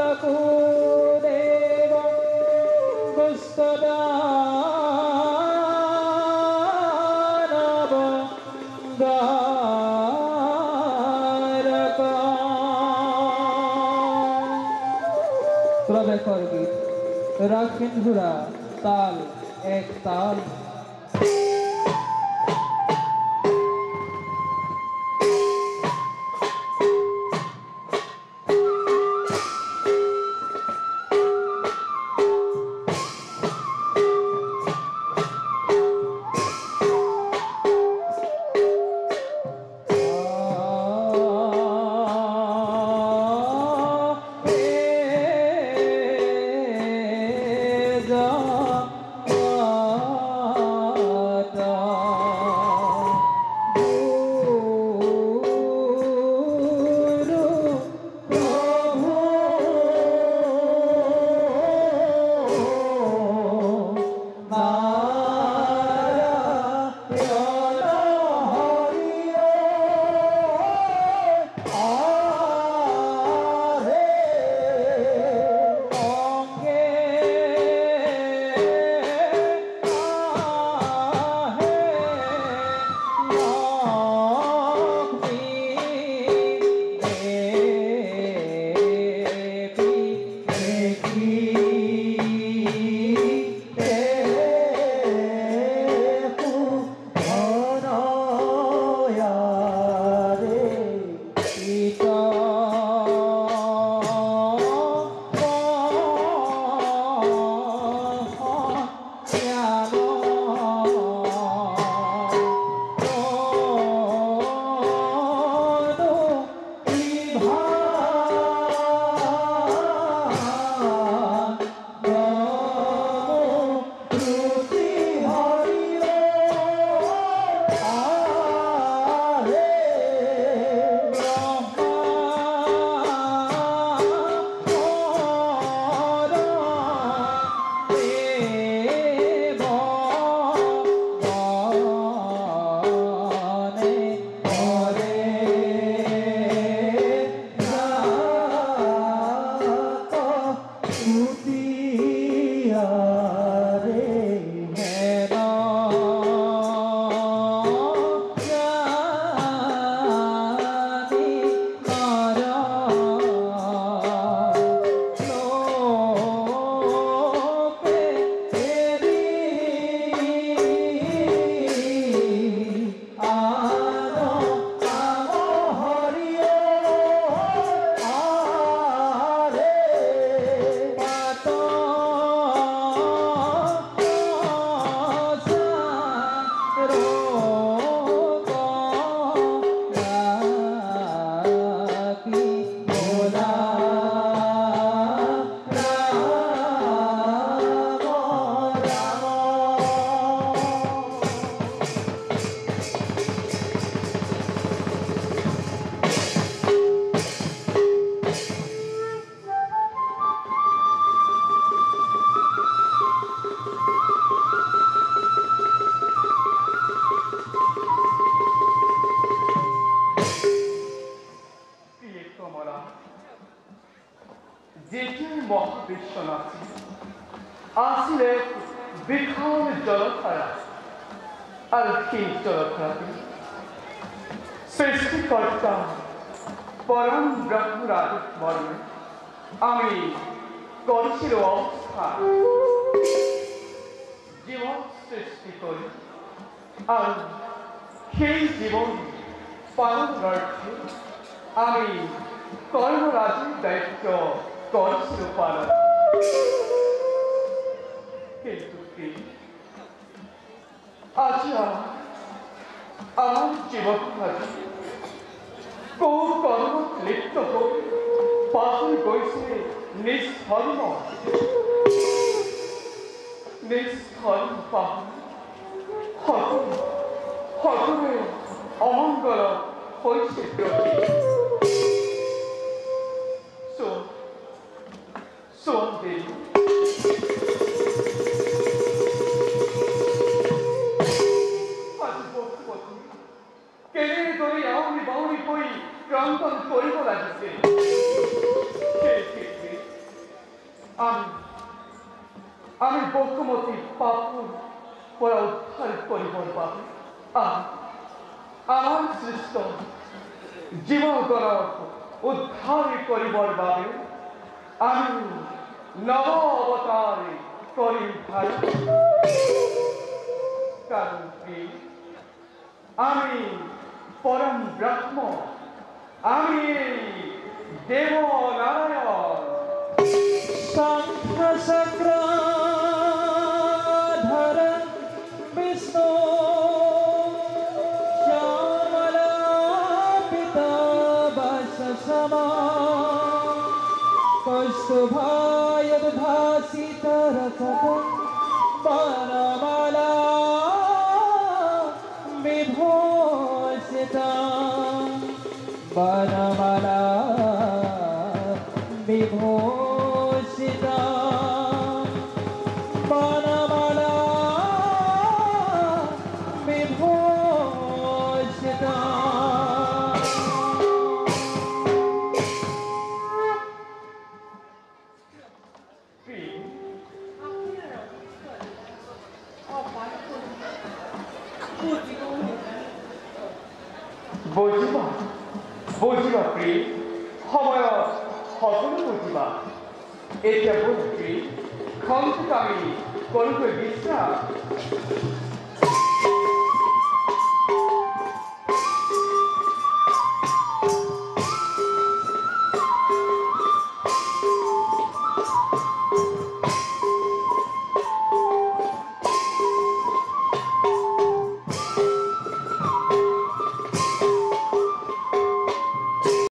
लकुदेव गुस्तदानव गारका प्रवेकर गीत राग सिंधुरा ताल एक ताल মহাবিশ্বনাথ আসলে বিখাল জলধারা আর সেই জলধারাতে সৃষ্টিকর্তা পরম ব্রহ্মর আদেশ মর্মে আমি কলসির অবস্থা জীবন সৃষ্টি করি আর সেই জীবন পালনার্থে আমি কর্মরাজির দায়িত্ব কলসির পালন কিন্তু আজ আমার জীবন কর্ম লিপ্ত হোক পাথর গৈছে নিষ্ফল পাহর সকলে অমঙ্গল হয়েছে ক্রান্তন করিব লাগিছে আমি আমি বক্ষমতী পাপুর পরা উদ্ধার করিবার বাবে আমার সৃষ্ট জীবগণক উদ্ধার করিবার বাবে আমি নব অবতার করি ধারণ। কারণ কি আমি পরম ব্রহ্ম, আমি দেবনারায়ণ। শঙ্খ চক্রধর বিষ্ণু শ্যামলাপিতবসসমা কৌस्तुभयुधासितरथकं वनमाला विभूषिता वनमाला विभूषिता वनमाला विभूषिता। বুঝিবা বুঝিবা প্রিয়, সময় সকলো বুঝিবা। এতিয়া বুঝ প্রিয়, খংটোক আমি কৰোঁগৈ বিশ্ৰাম।